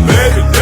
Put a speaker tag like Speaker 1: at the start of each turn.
Speaker 1: Leab